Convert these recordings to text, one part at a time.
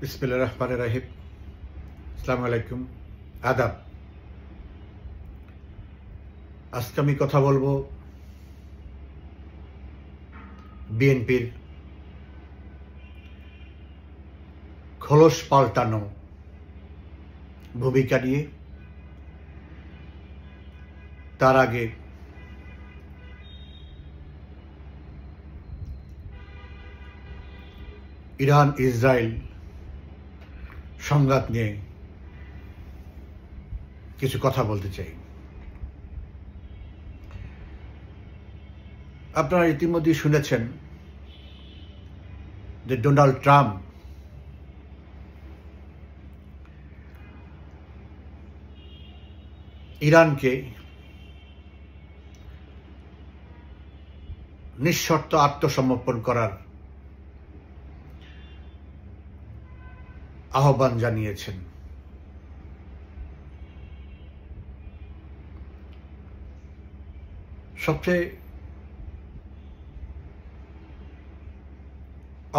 बिस्मिल्लाह रहमान रहीम। अस्सलामु आलैकुम, आदाब। আজকে আমি কথা বলবো বিএনপির খোলস পাল্টানো ভূমিকা নিয়ে। তার আগে ইরান ইসরায়েল সংঘাত নিয়ে কিছু কথা বলতে চাই। আপনারা ইতিমধ্যে শুনেছেন যে ডোনাল্ড ট্রাম্প ইরানকে নিঃশর্ত আত্মসমর্পণ করার আহ্বান জানিয়েছেন। সবচেয়ে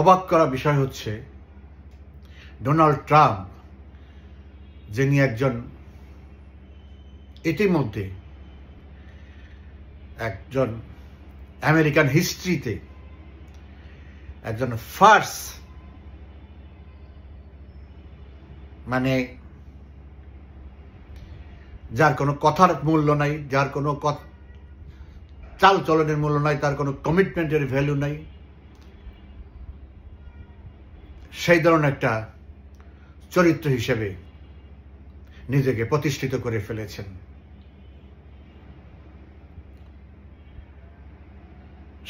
অবাক করা বিষয় হচ্ছে ডোনাল্ড ট্রাম্প, যিনি একজন ইতিমধ্যে একজন আমেরিকান হিস্ট্রিতে একজন ফার্স্ট মানে যার কোনো কথার মূল্য নাই, যার কোনো চাল চলনের মূল্য নাই, তার কোনো কমিটমেন্টের ভ্যালু নাই, সেই ধরনের একটা চরিত্র হিসেবে নিজেকে প্রতিষ্ঠিত করে ফেলেছেন।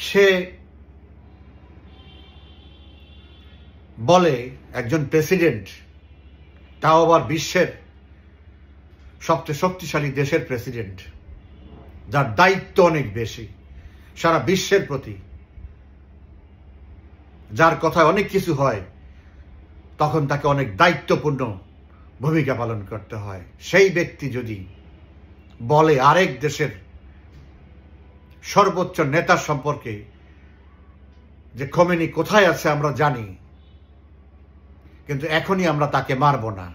সে বলে একজন প্রেসিডেন্ট, তাও আবার বিশ্বের সবচেয়ে শক্তিশালী দেশের প্রেসিডেন্ট, যার দায়িত্ব অনেক বেশি সারা বিশ্বের প্রতি, যার কথায় অনেক কিছু হয়, তখন তাকে অনেক দায়িত্বপূর্ণ ভূমিকা পালন করতে হয়। সেই ব্যক্তি যদি বলে আরেক দেশের সর্বোচ্চ নেতা সম্পর্কে যে খোমেনি কোথায় আছে আমরা জানি, কিন্তু এখনই আমরা তাকে মারব না,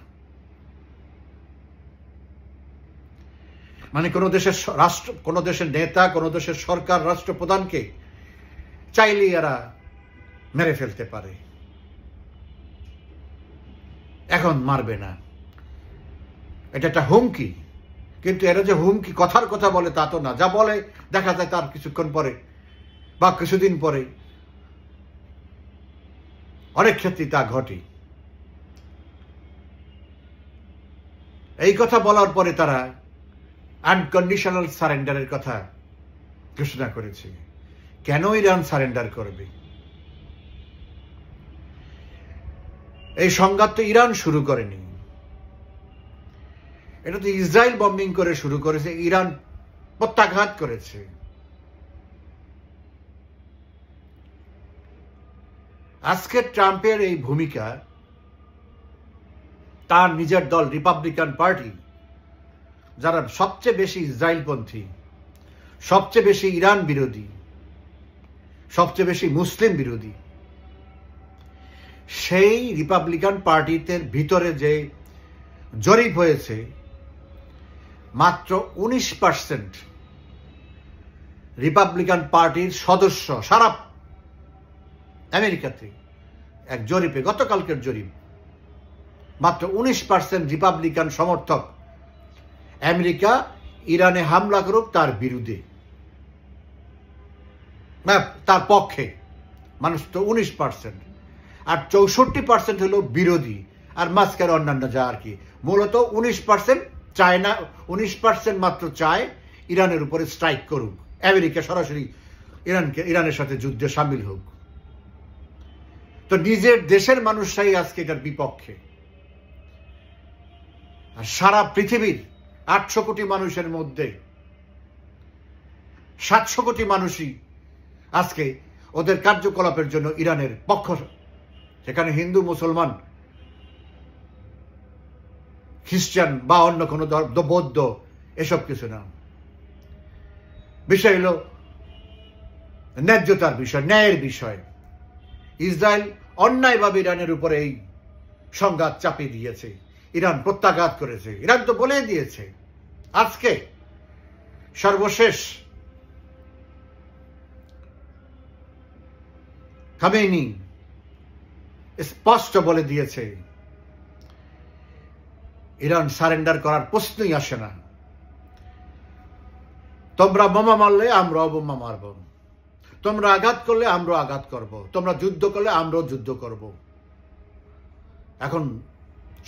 মানে কোনো দেশের রাষ্ট্র, কোনো দেশের নেতা, কোনো দেশের সরকার, রাষ্ট্রপ্রধানকে চাইলেই এরা মেরে ফেলতে পারে, এখন মারবে না। এটা একটা হুমকি, কিন্তু এরা যে হুমকি কথার কথা বলে তা তো না। যা বলে দেখা যায় তার কিছুক্ষণ পরে বা কিছুদিন পরে অনেক ক্ষেত্রে তা ঘটে। এই কথা বলার পরে তারা আনকন্ডিশনাল সারেন্ডারের কথা ঘোষণা করেছে। কেন ইরান সারেন্ডার করবে? এই সংঘাত তো ইরান শুরু করেনি, এটা তো ইসরায়েল বম্বিং করে শুরু করেছে, ইরান প্রত্যাঘাত করেছে। আজকে ট্রাম্পের এই ভূমিকা তার নিজের দল রিপাবলিকান পার্টি, যারা সবচেয়ে বেশি ইসরায়েলপন্থী, সবচেয়ে বেশি ইরান বিরোধী, সবচেয়ে বেশি মুসলিম বিরোধী, সেই রিপাবলিকান পার্টিতে ভিতরে যে জরিপ হয়েছে, মাত্র 19% রিপাবলিকান পার্টির সদস্য সারা আমেরিকাতে, এক জরিপে, গতকালকের জরিপ, মাত্র 19% রিপাবলিকান সমর্থক আমেরিকা ইরানে হামলা করুক তার বিরুদ্ধে, তার পক্ষে মানুষ তো 19%, আর 64% হলো বিরোধী, আর মাঝখানে অন্যান্য যা আর কি। মূলত 19% চায় না, 19% মাত্র চায় ইরানের উপরে স্ট্রাইক করুক, আমেরিকা সরাসরি ইরানের সাথে যুদ্ধে সামিল হোক। তো নিজের দেশের মানুষরাই আজকে এটার বিপক্ষে। আর সারা পৃথিবীর 800 কোটি মানুষের মধ্যে 700 কোটি মানুষই আজকে ওদের কার্যকলাপের জন্য ইরানের পক্ষ। সেখানে হিন্দু, মুসলমান, খ্রিস্টান বা অন্য কোনো বৌদ্ধ এসব কিছু না। বিষয় হলো ন্যায্যতার বিষয়, ন্যায়ের বিষয়। ইসরায়েল অন্যায়ভাবে ইরানের উপরে এই সংঘাত চাপিয়ে দিয়েছে, ইরান প্রত্যাঘাত করেছে। ইরান তো বলে দিয়েছে। আজকে সর্বশেষ খামেনি স্পষ্ট বলে দিয়েছে ইরান সারেন্ডার করার প্রশ্নই আসে না। তোমরা বোমা মারলে আমরাও বোমা মারব, তোমরা আঘাত করলে আমরাও আঘাত করব, তোমরা যুদ্ধ করলে আমরাও যুদ্ধ করব। এখন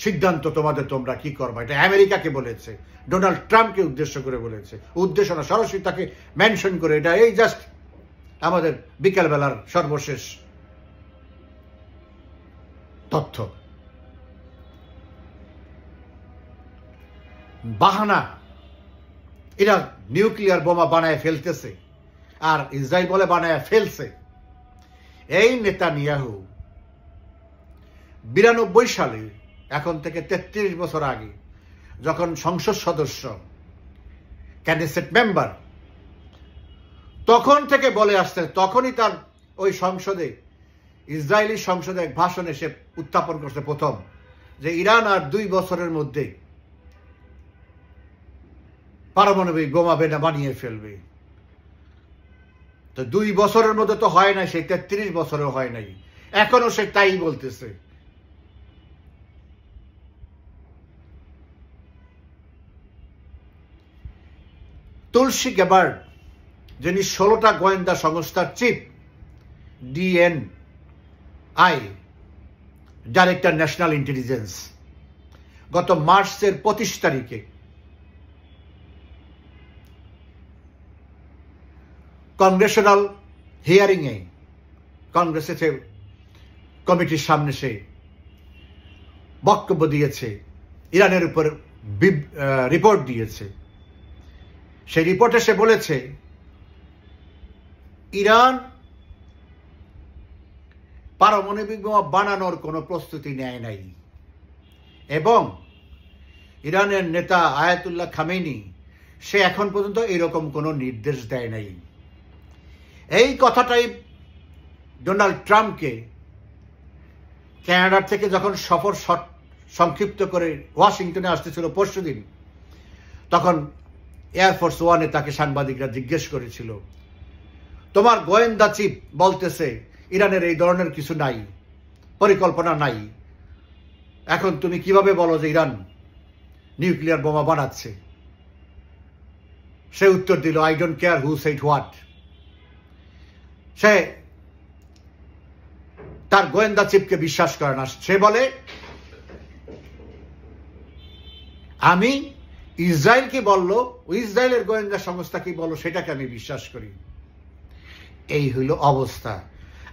সিদ্ধান্ত তোমাদের, তোমরা কি করবা। এটা আমেরিকাকে বলেছে, ডোনাল্ড ট্রাম্পকে উদ্দেশ্য করে বলেছে। উদ্দেশ্য না, সরাসরি তাকে মেনশন করে। এটা এই জাস্ট আমাদের বিকেলবেলার সর্বশেষ তথ্য। বাহানা, এরা নিউক্লিয়ার বোমা বানায় ফেলতেছে আর ইসরায়েল বলে বানায় ফেলছে। এই নেতানিয়াহু 92 সালে, এখন থেকে 33 বছর আগে, যখন সংসদ সদস্য, ক্যানেসেট মেম্বার, তখন থেকে বলে আসছে, তখনই তার ওই সংসদে, ইসরায়েলি সংসদে এক ভাষণ এসে উত্থাপন করছে প্রথম, যে ইরান আর 2 বছরের মধ্যে পারমাণবিক বোমা বানিয়ে ফেলবে। তো 2 বছরের মধ্যে তো হয় না, সেই 33 বছরেও হয় নাই, এখনো সে তাই বলতেছে। তুলসী গ্যাবার্ড, যিনি 16টা গোয়েন্দা সংস্থার chief, DNI, director national intelligence, গত মার্চের 25 তারিখে কংগ্রেশনাল হিয়ারিং এ, কংগ্রেসের কমিটির সামনে সে বক্তব্য দিয়েছে, ইরানের উপর রিপোর্ট দিয়েছে। সেই রিপোর্টে সে বলেছে ইরান পারমাণবিক বোমা বানানোর কোনো প্রস্তুতি নেয় নাই, এবং ইরানের নেতা আয়াতুল্লাহ খামেনি সে এখন পর্যন্ত এরকম কোনো নির্দেশ দেয় নাই। এই কথাটাই ডোনাল্ড ট্রাম্পকে কানাডার থেকে যখন সফর সংক্ষিপ্ত করে ওয়াশিংটনে আসতেছিল পরশুদিন, তখন এয়ারফোর্স ওয়ানে তাকে সাংবাদিকরা জিজ্ঞেস করেছিল, তোমার গোয়েন্দা চিফ বলতেছে ইরানের এই ধরনের কিছু নাই, পরিকল্পনা নাই, এখন তুমি কিভাবে বলো যে ইরান নিউক্লিয়ার বোমা বানাচ্ছে? সে উত্তর দিল, I don't care who said what. সে তার গোয়েন্দা চিফকে বিশ্বাস করে না। সে বলে, আমি ইসরায়েল কি বললো, ইসরায়েলের গোয়েন্দা সংস্থা কি বললো, সেটাকে আমি বিশ্বাস করি। এই হইল অবস্থা।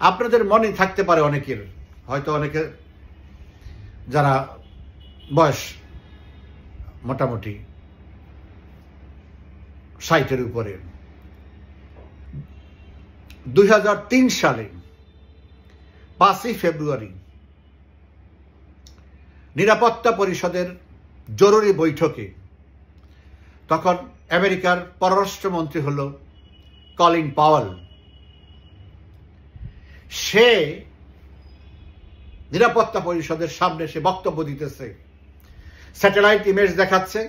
আপনাদের মনে থাকতে পারে অনেকের, হয়তো অনেকে যারা বয়স মোটামুটি 60-এর উপরে, 2003 সালে 5ই ফেব্রুয়ারি নিরাপত্তা পরিষদের জরুরি বৈঠকে, তখন আমেরিকার পররাষ্ট্রমন্ত্রী হল কলিন পাওয়েল। সে নিরাপত্তা পরিষদের সামনে সে বক্তব্য দিতেছে, স্যাটেলাইট ইমেজ দেখাচ্ছে,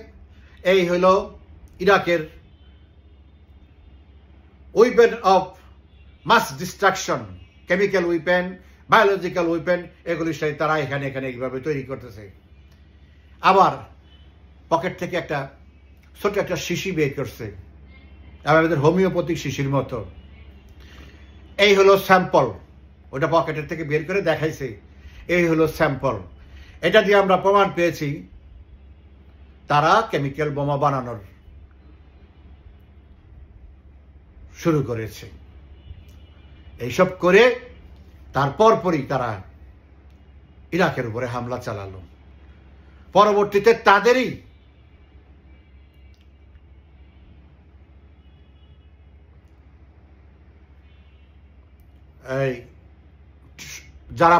এই হল ইরাকের weapon of mass destruction, chemical weapon, biological weapon, এগুলি তারা এখানে এইভাবে তৈরি করতেছে। আবার পকেট থেকে একটা ছোট একটা শিশি বের করছে, আমাদের হোমিওপ্যাথিক শিশির মতো। এই হলো স্যাম্পল, ওটা পকেটের থেকে বের করে দেখাইছে, এই হলো স্যাম্পল। এটা দিয়ে আমরা প্রমাণ পেয়েছি তারা কেমিক্যাল বোমা বানানোর শুরু করেছে। এইসব করে তারপরই তারা ইরাকের উপরে হামলা চালালো। পরবর্তীতে তাদেরই যারা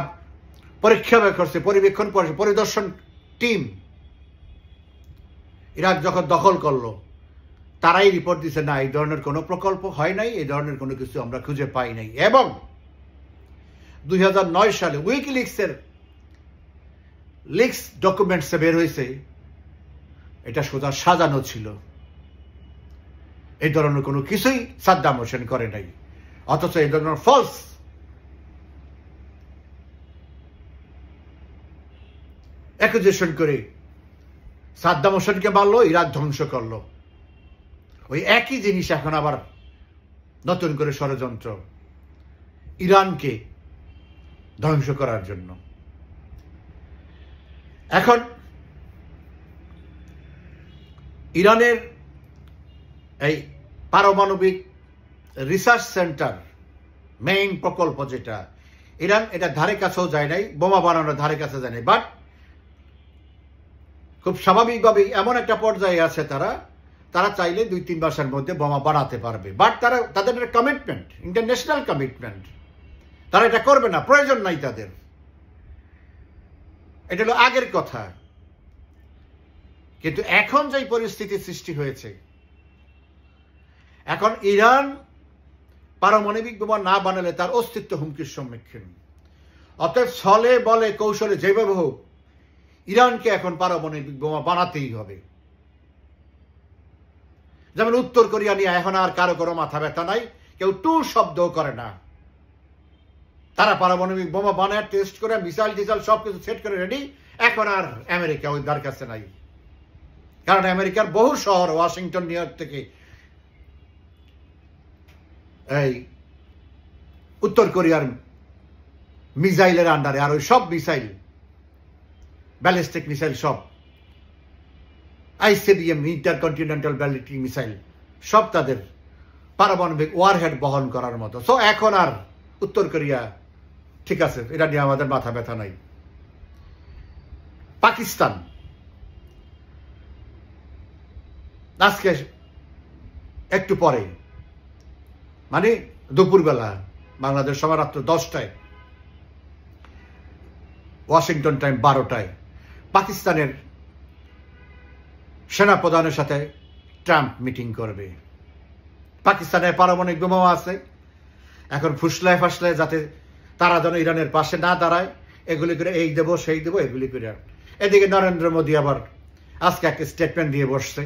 পরীক্ষা করছে, পরিবেক্ষণ করেছে, পরিদর্শন টিম ইরাক যখন দখল করলো, তারাই রিপোর্ট দিচ্ছে, না এই ধরনের কোনো প্রকল্প হয় নাই, এই ধরনের কোনো কিছু আমরা খুঁজে পাই নাই। এবং 2009 সালে উইকিলিক্সের লিক্স ডকুমেন্টসে বের হয়েছে এটা সোজা সাজানো ছিল। এই ধরনের কোনো কিছুই সাদ্দাম হোসেন করে নাই, অথচ এই ধরনের ফলস অ্যাকুজেশন করে সাদ্দাম হোসেনকে মারলো, ইরাক ধ্বংস করলো। ওই একই জিনিস এখন আবার নতুন করে ষড়যন্ত্র ইরানকে ধ্বংস করার জন্য। এখন ইরানের এই পারমাণবিক রিসার্চ সেন্টার মেইন প্রকল্প যেটা, ইরান এটা ধারে কাছেও যায় নাই, বোমা বানানোর ধারে কাছে যায় নাই, বাট খুব স্বাভাবিকভাবেই এমন একটা পর্যায়ে আছে তারা চাইলে 2-3 মাসের মধ্যে বোমা বানাতে পারবে। বাট তাদের কমিটমেন্ট, ইন্টারন্যাশনাল কমিটমেন্ট, তারা এটা করবে না, প্রয়োজন নাই তাদের। এটা হলো আগের কথা। কিন্তু এখন যে পরিস্থিতি সৃষ্টি হয়েছে, এখন ইরান পারমাণবিক বোমা না বানালে তার অস্তিত্ব হুমকির সম্মুখীন। অতএব ছলে বলে কৌশলে যেভাবে হোক ইরানকে এখন পারমাণবিক বোমা বানাতেই হবে। যেমন উত্তর কোরিয়া নিয়ে এখন আর কারো কোনো মাথা ব্যথা নাই, কেউ টু শব্দও করে না। তারা পারমাণবিক বোমা বানায়, টেস্ট করে, মিসাইল টিসাইল সবকিছু সেট করে রেডি। এখন আর আমেরিকা ওই তার কাছে নাই, কারণ আমেরিকার বহু শহর, ওয়াশিংটন, নিউ ইয়র্ক থেকে এই উত্তর কোরিয়ার মিসাইলের আন্ডারে। আর ওই সব মিসাইল, ব্যালিস্টিক মিসাইল, সব ICBM, ইন্টারকন্টিনেন্টাল ব্যালিস্টিক মিসাইল, সব তাদের পারমাণবিক ওয়ারহেড বহন করার মতো। সো এখন আর উত্তর কোরিয়া ঠিক আছে, এটা নিয়ে আমাদের মাথা ব্যথা নাই। পাকিস্তান আজকে একটু পরে, মানে দুপুরবেলা বাংলাদেশ সময় রাত্র 10টায়, ওয়াশিংটন টাইম 12টায়, পাকিস্তানের সেনাপ্রধানের সাথে ট্রাম্প মিটিং করবে। পাকিস্তানের পারমাণবিক বোমাও আছে, এখন ফুসলায় ফাসলায় যাতে তারা যেন ইরানের পাশে না দাঁড়ায়, এগুলি করে এই দেবো সেই দেবো এগুলি করে। এদিকে নরেন্দ্র মোদী আবার আজকে একটা স্টেটমেন্ট দিয়ে বসছে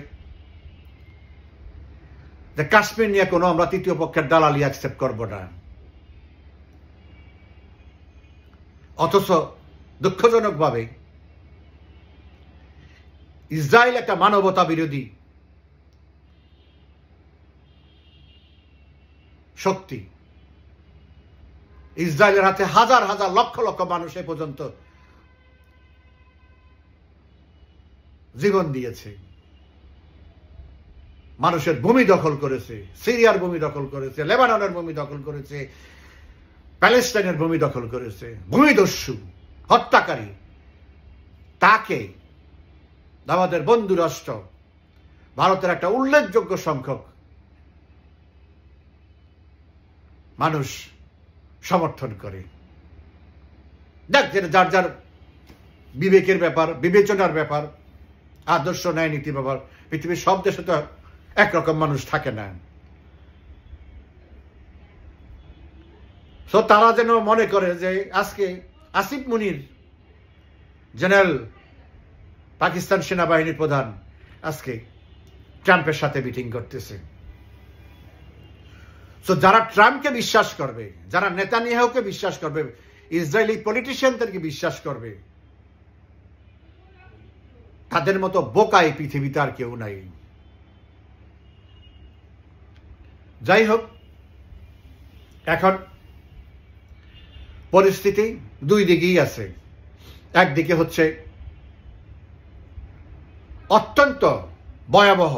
যে কাশ্মীর নিয়ে কোনো আমরা তৃতীয় পক্ষের দালালি অ্যাকসেপ্ট করব না। অথচ দুঃখজনকভাবে ইসরায়েল একটা মানবতা বিরোধী শক্তি। ইসরায়েলের হাতে হাজার হাজার লক্ষ লক্ষ মানুষ এ পর্যন্ত জীবন দিয়েছে, মানুষের ভূমি দখল করেছে, সিরিয়ার ভূমি দখল করেছে, লেবাননের ভূমি দখল করেছে, প্যালেস্টাইনের ভূমি দখল করেছে। ভূমিদস্যু, হত্যাকারী, তাকে আমাদের বন্ধু রাষ্ট্র ভারতের একটা উল্লেখযোগ্য সংখ্যক মানুষ সমর্থন করে। দেখ, যার যার বিবেকের ব্যাপার, বিবেচনার ব্যাপার, আদর্শ ন্যায় নীতি ব্যাপার, পৃথিবীর সব দেশে তো একরকম মানুষ থাকে না। তো তারা যেন মনে করে যে আজকে আসিফ মুনির, জেনারেল পাকিস্তান সেনাবাহিনীর প্রধান, আজকে ট্রাম্পের সাথে মিটিং করতেছে। তো যারা ট্রাম্পকে বিশ্বাস করবে, যারা নেতানিয়াহুকে বিশ্বাস করবে, ইসরায়েলি পলিটিশিয়ানদেরকে বিশ্বাস করবে, তাদের মতো বোকা এই পৃথিবীতে আর কেউ নাই। যাই হোক, এখন পরিস্থিতি দুই দিকেই আছে। একদিকে হচ্ছে অত্যন্ত ভয়াবহ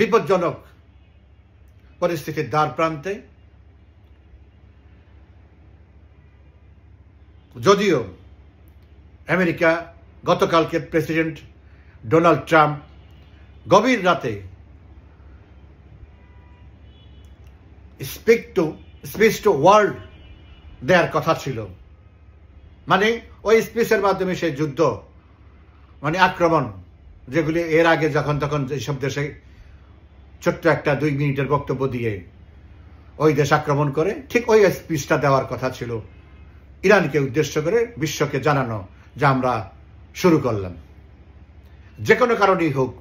বিপজ্জনক পরিস্থিতির দ্বার প্রান্তে, যদিও আমেরিকা গতকালকে প্রেসিডেন্ট ডোনাল্ড ট্রাম্প গভীর রাতে স্পিচ টু ওয়ার্ল্ড দেওয়ার কথা ছিল, মানে ওই স্পিচের মাধ্যমে সেই যুদ্ধ, মানে আক্রমণ, যেগুলি এর আগে যখন তখন যেসব দেশে ছোট্ট একটা 2 মিনিটের বক্তব্য দিয়ে ওই দেশ আক্রমণ করে, ঠিক ওই স্পিচটা দেওয়ার কথা ছিল ইরানকে উদ্দেশ্য করে বিশ্বকে জানানো যে আমরা শুরু করলাম, যে কোনো কারণেই হোক।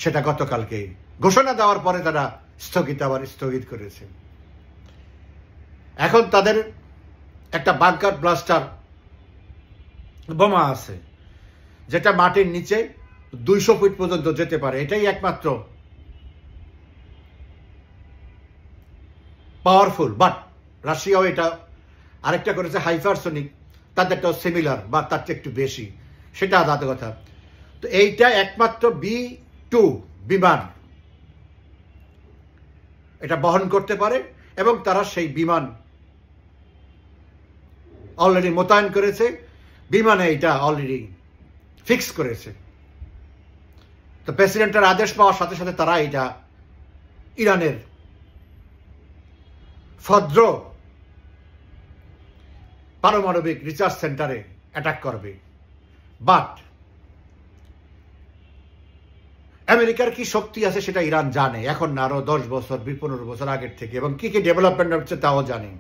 সেটা গতকালকে ঘোষণা দেওয়ার পরে তারা স্থগিত করেছে। এখন তাদের একটা বাংকার ব্লাস্টার বোমা আছে, যেটা মাটির নিচে 200 ফিট পর্যন্ত যেতে পারে। এটাই একমাত্র পাওয়ারফুল। বাট রাশিয়াও এটা আরেকটা করেছে হাইপারসনিক, তাদেরটাও সিমিলার বা তার চেয়ে একটু বেশি, সেটা আলাদা কথা। তো এইটা একমাত্র B-2 বিমান এটা বহন করতে পারে, এবং তারা সেই বিমান অলরেডি মোতায়েন করেছে, বিমানে এটা অলরেডি ফিক্স করেছে। তো প্রেসিডেন্টের আদেশ পাওয়ার সাথে সাথে তারা এটা ইরানের ফদ্র পারমাণবিক রিসার্চ সেন্টারে অ্যাটাক করবে। বাট আমেরিকার কি শক্তি আছে সেটা ইরান জানে, এখন না, আরো 10 বছর 15 বছর আগের থেকে, এবং কি কি ডেভেলপমেন্ট হচ্ছে তাও জানে।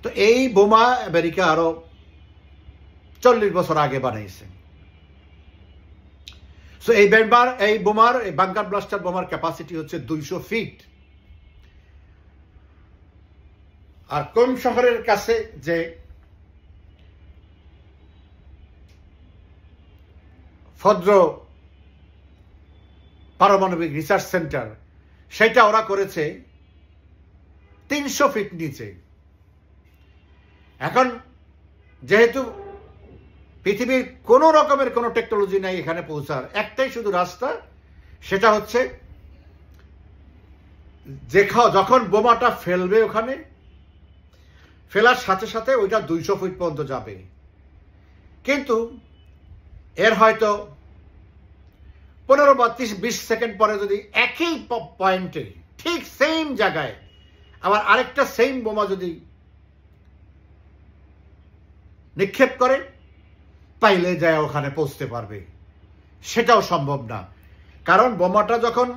তো এই বোমা আমেরিকা আরো 40 বছর আগে বানাইছে। সো এই বোমার এই বাংকার ব্লাস্টার বোমার ক্যাপাসিটি হচ্ছে 200 ফিট। আর কোন শহরের কাছে যে ফদ্র পারমাণবিক রিসার্চ সেন্টার, সেটা ওরা করেছে 300 ফিট নিচে। এখন যেহেতু পৃথিবীর কোন রকমের কোনো টেকনোলজি নাই এখানে পৌঁছার, একটাই শুধু রাস্তা, সেটা হচ্ছে যখন বোমাটা ফেলবে, ওখানে ফেলার সাথে সাথে ওইটা 200 ফিট পর্যন্ত যাবে। কিন্তু এর হয়তো 15 বা 20 সেকেন্ড পরে যদি একই পয়েন্টে ঠিক সেম জায়গায় আবার আরেকটা সেম বোমা যদি নিক্ষেপ করে, পাইলে যায় ওখানে পৌঁছতে পারবে, সেটাও সম্ভব না। কারণ বোমাটা যখন,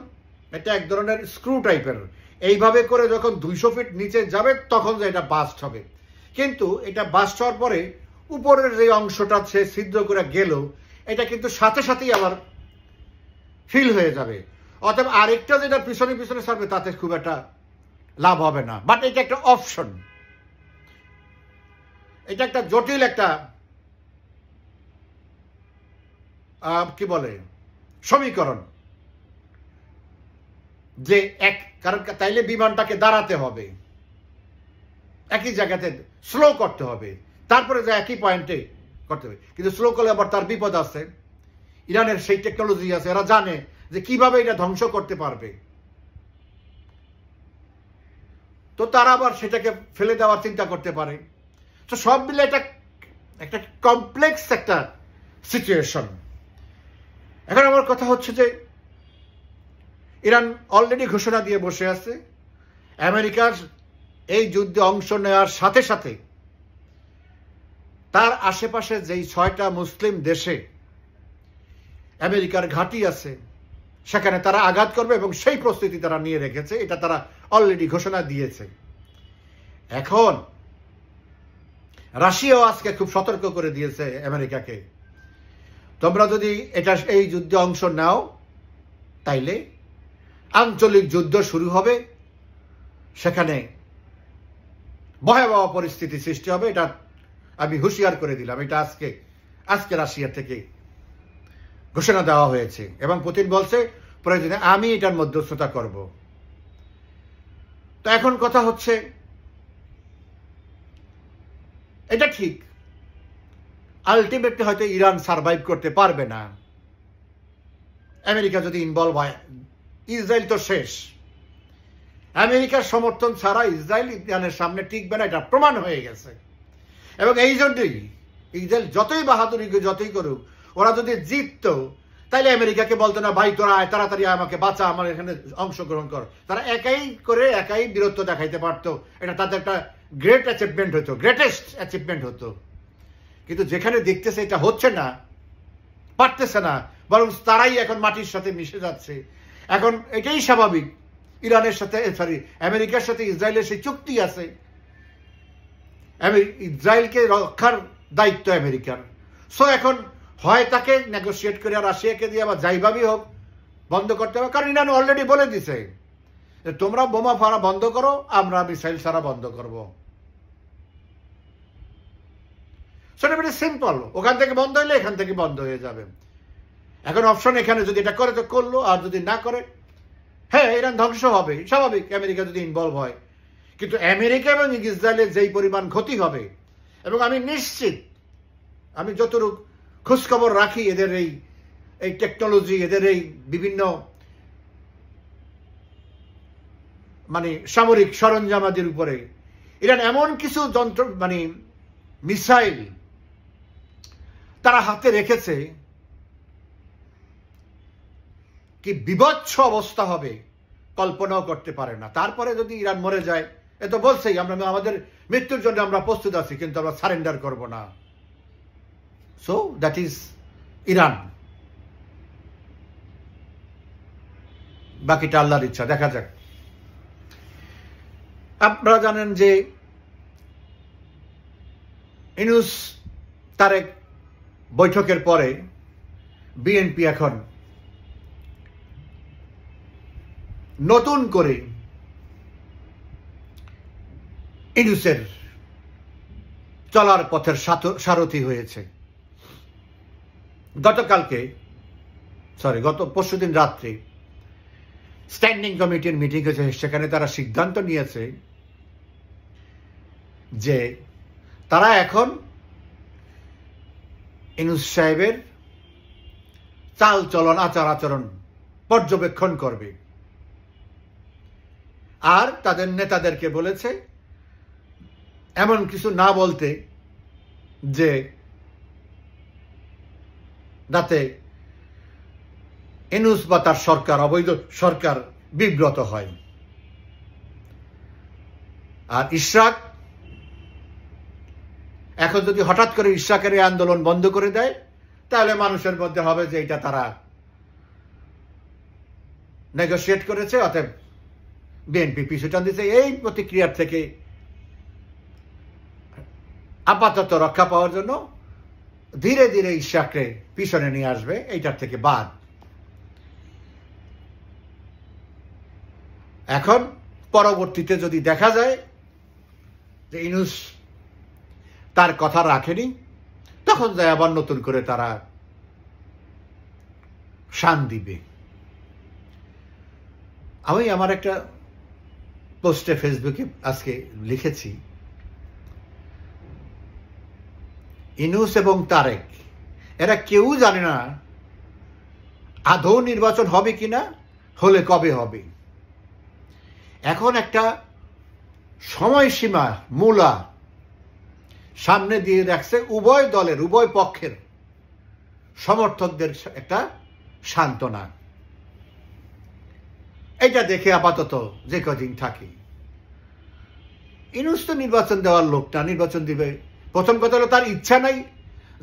এটা এক ধরনের স্ক্রু টাইপের, এইভাবে করে যখন 200 ফিট নিচে যাবে তখন যে এটা বাস্ট হবে। কিন্তু এটা বাস্ট হওয়ার পরে উপরের যে অংশটা সে ছিদ্র করে গেল, এটা কিন্তু সাথে সাথেই আবার ফিল হয়ে যাবে। অতএব আরেকটা যেটা পিছনে পিছনে ছাড়বে তাতে খুব একটা লাভ হবে না। বাট এটা একটা অপশন, এটা একটা জটিল একটা কি বলে সমীকরণ, যে কারণ তাইলে বিমানটাকে দাঁড়াতে হবে, একই জায়গাতে স্লো করতে হবে, তারপরে যে একই পয়েন্টে করতে হবে। কিন্তু স্লো করলে আবার তার বিপদ আছে। ইরানের সেই টেকনোলজি আছে, এরা জানে যে কিভাবে এটা ধ্বংস করতে পারবে। তো তারা আবার সেটাকে ফেলে দেওয়ার চিন্তা করতে পারে। তো সব মিলে একটা কমপ্লেক্স একটা সিচুয়েশন। এখন আমার কথা হচ্ছে যে ইরান অলরেডি ঘোষণা দিয়ে বসে আছে, আমেরিকার এই যুদ্ধে অংশ নেওয়ার সাথে সাথে তার আশেপাশে যেই 6টা মুসলিম দেশে আমেরিকার ঘাঁটি আছে, সেখানে তারা আঘাত করবে, এবং সেই প্রস্তুতি তারা নিয়ে রেখেছে। এটা তারা অলরেডি ঘোষণা দিয়েছে। এখন রাশিয়াও আজকে খুব সতর্ক করে দিয়েছে আমেরিকাকে, তোমরা যদি এই যুদ্ধে অংশ নাও তাইলে আঞ্চলিক যুদ্ধ শুরু হবে, সেখানে ভয়াবহ পরিস্থিতি সৃষ্টি হবে। এটা আমি হুঁশিয়ার করে দিলাম। এটা আজকে রাশিয়া থেকে ঘোষণা দেওয়া হয়েছে, এবং পুতিন বলছে প্রয়োজনে আমি এটার মধ্যস্থতা করব। তো এখন কথা হচ্ছে, এটা ঠিক আলটিমেটলি হয়তো ইরান সারভাইভ করতে পারবে না আমেরিকা যদি ইনভলভ হয়। ইসরায়েল তো শেষ, আমেরিকার সমর্থন ছাড়া ইসরায়েল ইরানের সামনে টিকবে না, এটা প্রমাণ হয়ে গেছে। এবং এই জন্যই ইসরায়েল যতই বাহাদুরি যতই করুক, ওরা যদি জিতত তাইলে আমেরিকাকে বলতো না, ভাই তোরা তাড়াতাড়ি আমাকে বাঁচা, আমার এখানে অংশগ্রহণ কর। তারা একাই বীরত্ব দেখাইতে পারতো। এটা তাদের একটা গ্রেট অ্যাচিভমেন্ট হতো, গ্রেটেস্ট অ্যাচিভমেন্ট হতো। কিন্তু যেখানে দেখতেছে এটা হচ্ছে না, পারতেছে না, বরং তারাই এখন মাটির সাথে মিশে যাচ্ছে। এখন এটাই স্বাভাবিক, ইরানের সাথে আমেরিকার সাথে ইসরায়েলের সেই চুক্তি আছে, ইসরায়েলকে রক্ষার দায়িত্ব আমেরিকার। সো এখন হয় তাকে নেগোসিয়েট করে রাশিয়াকে দিয়ে আবার যাইভাবেই হোক বন্ধ করতে হবে, কারণ ইরান অলরেডি বলে দিছে তোমরা বোমা ফাড়া বন্ধ করো, আমরা মিসাইল ছাড়া বন্ধ করব। সেটা ভেরি সিম্পল, ওখান থেকে বন্ধ হইলে এখান থেকে বন্ধ হয়ে যাবে। এখন অপশন এখানে যদি এটা করে তো করলো, আর যদি না করে হ্যাঁ ইরান ধ্বংস হবে, স্বাভাবিক আমেরিকা যদি ইনভলভ হয়। কিন্তু আমেরিকা এবং ইসরায়েলের যেই পরিমাণ ক্ষতি হবে, এবং আমি নিশ্চিত, আমি যতটুকু খোঁজখবর রাখি এদের এই টেকনোলজি, এদের এই বিভিন্ন মানে সামরিক সরঞ্জামাদের উপরে ইরান এমন কিছু যন্ত্র মানে মিসাইল তারা হাতে রেখেছে কি বিভৎস অবস্থা হবে কল্পনাও করতে পারে না। তারপরে যদি ইরান মরে যায়, এ তো বলছেই আমরা আমাদের মৃত্যুর জন্য আমরা প্রস্তুত আছি, কিন্তু আমরা সারেন্ডার করব না। সো দ্যাট ইজ ইরান, বাকিটা আল্লাহর ইচ্ছা, দেখা যাক। আপনারা জানেন যে ইউনূস তারেক বৈঠকের পরে বিএনপি এখন নতুন করে ইউনূসের চলার পথের সারথি হয়েছে। গত পরশুদিন রাত্রে স্ট্যান্ডিং কমিটির মিটিং হয়েছে, সেখানে তারা সিদ্ধান্ত নিয়েছে যে তারা এখন ইউনূস সাহেবের চাল চলন, আচার আচরণ পর্যবেক্ষণ করবে। আর তাদের নেতাদেরকে বলেছে এমন কিছু না বলতে যে যাতে ইউনূস বা তার সরকার, অবৈধ সরকার বিব্রত হয়। আর ইশরাক এখন যদি হঠাৎ করে ইশরাকের এই আন্দোলন বন্ধ করে দেয়, তাহলে মানুষের মধ্যে হবে যে এটা তারা নেগোসিয়েট করেছে, অতএব বিএনপি পিছু টান দিচ্ছে। এই প্রতিক্রিয়ার থেকে আপাতত রক্ষা পাওয়ার জন্য ধীরে ধীরে ইশরাককে পিছনে নিয়ে আসবে, এইটার থেকে বাদ। এখন পরবর্তীতে যদি দেখা যায় যে ইউনূস তার কথা রাখেনি, তখন যায় আবার নতুন করে তারা শান দিবে। আমি আমার একটা পোস্টে ফেসবুকে আজকে লিখেছি, ইউনূস এবং তারেক এরা কেউ জানে না আদৌ নির্বাচন হবে কিনা, হলে কবে হবে। এখন একটা সময়সীমা মূলা সামনে দিয়ে রাখছে উভয় দলের, উভয় পক্ষের সমর্থকদের একটা সান্ত্বনা। এটা দেখে আপাতত যে কদিন থাকি, ইউনূস তো নির্বাচন দেওয়ার লোক না, নির্বাচন দিবে। প্রথম কথা হলো তার ইচ্ছা নাই,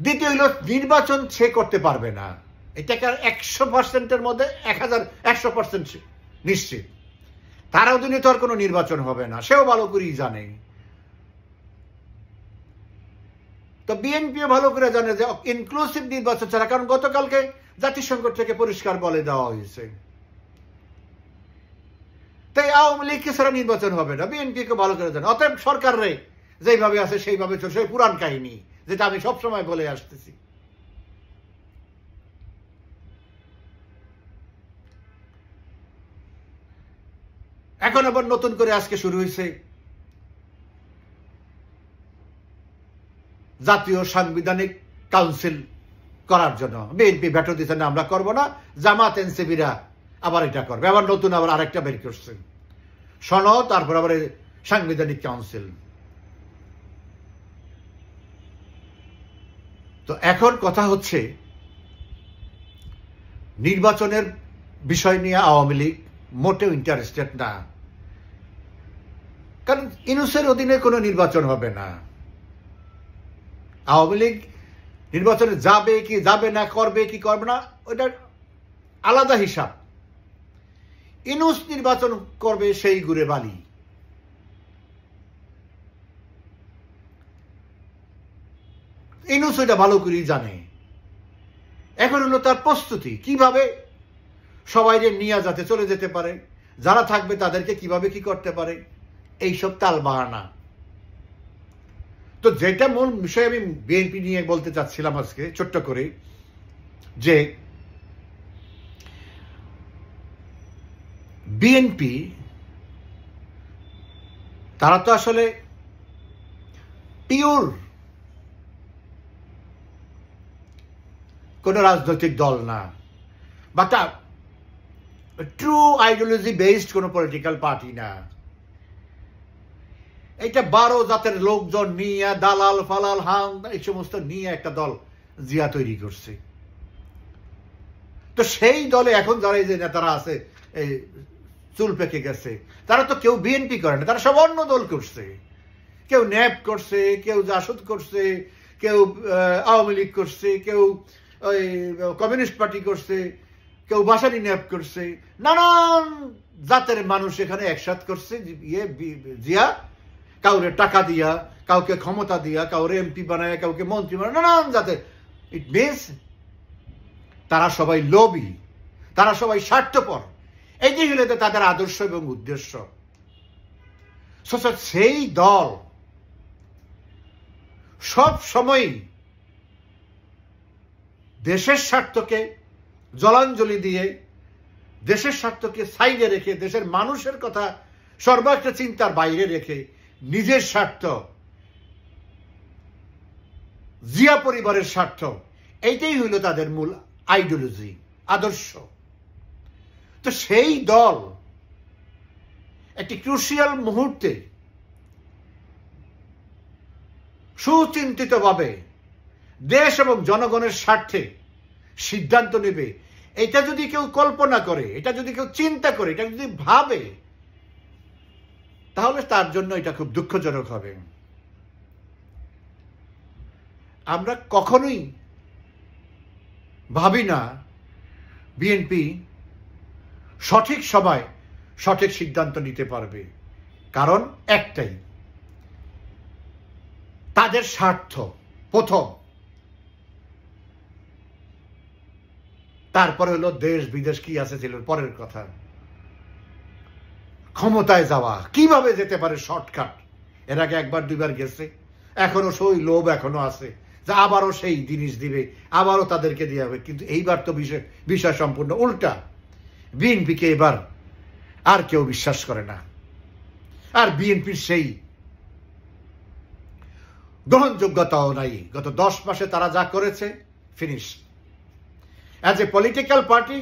দ্বিতীয় হলো নির্বাচন সে করতে পারবে না। এটাকে 100%-এর মধ্যে 100% নিশ্চিত। তার অধীনে তো আর কোনো নির্বাচন হবে না, সেও ভালো করেই জানে। তো বিএনপিও ভালো করে জানে যে ইনক্লুসিভ নির্বাচন ছাড়া, কারণ গতকালকে জাতিসংঘ থেকে পরিষ্কার বলে দেওয়া হয়েছে, তাই আওয়ামী লীগকে ছাড়া নির্বাচন হবে না, বিএনপিকে ভালো করে জানে। অতএব সরকার রে যেইভাবে আছে সেইভাবে চলছে, পুরান কাহিনী, যেটা আমি সবসময় বলে আসতেছি। এখন আবার নতুন করে আজকে শুরু হয়েছে জাতীয় সাংবিধানিক কাউন্সিল করার জন্য। বিএনপি ভেটো দিচ্ছে না, আমরা করবো না, জামাত এনসিপিরা আবার এটা করবে, আবার নতুন আবার আরেকটা বের করছে সনদ, তারপর আবার সাংবিধানিক কাউন্সিল। তো এখন কথা হচ্ছে নির্বাচনের বিষয় নিয়ে আওয়ামী লীগ মোটেও ইন্টারেস্টেড না, কারণ ইউনূসের অধীনে কোনো নির্বাচন হবে না। আওয়ামী লীগ নির্বাচনে যাবে কি যাবে না, করবে কি করবে না, ওইটা আলাদা হিসাব। ইউনূস নির্বাচন করবে সেই ঘুরে বালি। ইউনূস এটা ভালো করেই জানে। এখন হলো তার প্রস্তুতি, কিভাবে সবাই নিয়ে যাতে চলে যেতে পারে, যারা থাকবে তাদেরকে কিভাবে কি করতে পারে, এইসব তাল বাহানা। তো যেটা মূল বিষয় আমি বিএনপি নিয়ে বলতে চাচ্ছিলাম আজকে ছোট্ট করে, যে বিএনপি তারা তো আসলে পিওর কোন রাজনৈতিক দল না, বা ট্রু আইডিওলজি বেসড কোন পলিটিক্যাল পার্টি না। এটা 12 জাতের লোকজন নিয়ে, দালাল ফালাল হান এই সমস্ত নিয়ে একটা দল জিয়া তৈরি করছে। তো সেই দলে এখন যারা এই যে নেতারা আছে, এই চুল পেকে গেছে, তারা তো কেউ বিএনপি করে না, তারা সব অন্য দল করছে। কেউ ন্যাপ করছে, কেউ জাসদ করছে, কেউ আওয়ামী লীগ করছে, কেউ ওই কমিউনিস্ট পার্টি করছে, কেউ বাসানি ন্যাপ করছে, নানান জাতের মানুষ এখানে একসাথ করছে। জিয়া কাউরে টাকা দিয়া, কাউকে ক্ষমতা দিয়া, কাউরে এমপি বানায়, কাউকে মন্ত্রী বানায়, নানান জাতের। ইট মিনস তারা সবাই লোভী, তারা সবাই স্বার্থপর। এই যে হলে তাদের আদর্শ এবং উদ্দেশ্য। সেই দল সব সময় দেশের স্বার্থকে জলাঞ্জলি দিয়ে, দেশের স্বার্থকে সাইডে রেখে, দেশের মানুষের কথা সর্বাগ্রে চিন্তার বাইরে রেখে নিজের স্বার্থ, জিয়া পরিবারের স্বার্থ, এইটাই হইল তাদের মূল আইডিওলজি, আদর্শ। তো সেই দল একটি ক্রুশিয়াল মুহূর্তে সুচিন্তিতভাবে দেশ এবং জনগণের স্বার্থে সিদ্ধান্ত নেবে, এটা যদি কেউ কল্পনা করে, এটা যদি কেউ চিন্তা করে, এটা যদি ভাবে, তাহলে তার জন্য এটা খুব দুঃখজনক হবে। আমরা কখনোই ভাবি না বিএনপি সঠিক সময় সঠিক সিদ্ধান্ত নিতে পারবে, কারণ একটাই, তাদের স্বার্থ প্রথম, তারপরে হলো দেশ বিদেশ কি আছে ছিল পরের কথা। ক্ষমতায় যাওয়া কিভাবে যেতে পারে শর্টকাট, এর আগে একবার দুইবার গেছে, এখনো সেই লোভ এখনো আছে যে আবারও সেই জিনিস দিবে, আবারও তাদেরকে দিয়ে হবে। কিন্তু এইবার তো বিষয় সম্পূর্ণ উল্টা। বিএনপিকে এবার আর কেউ বিশ্বাস করে না, আর বিএনপির সেই গ্রহণযোগ্যতাও নাই। গত 10 মাসে তারা যা করেছে, finish. As a political party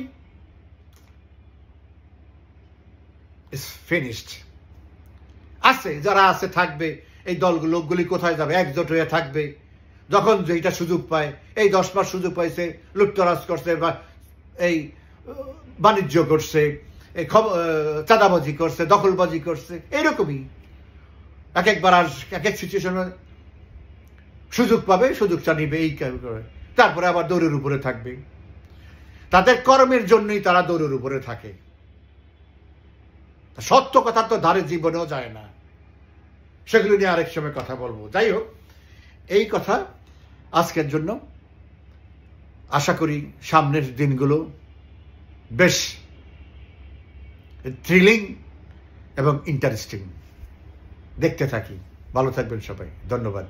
is finished. আছে যারা আছে থাকবে, এই লোকগুলি কোথায় যাবে? একজোট হয়ে থাকবে। যখন যেটা সুযোগ পায়, এই 10 মাস সুযোগ পাইছে, লুটতরাজ করছে, বা এই বাণিজ্য করছে, এই চাঁদাবাজি করছে, দখলবাজি করছে, এইরকমই এক একবার এক এক সিচুয়েশনে সুযোগ পাবে, সুযোগটা নিবে, এই করে তারপরে আবার দৌড়ের উপরে থাকবে। তাদের কর্মের জন্যই তারা দৌড়ের উপরে থাকে। সত্য কথা তো ধারে জীবনেও যায় না, সেগুলো নিয়ে আরেক সময় কথা বলবো। যাই হোক, এই কথা আজকের জন্য। আশা করি সামনের দিনগুলো বেশ থ্রিলিং এবং ইন্টারেস্টিং। দেখতে থাকি। ভালো থাকবেন সবাই, ধন্যবাদ।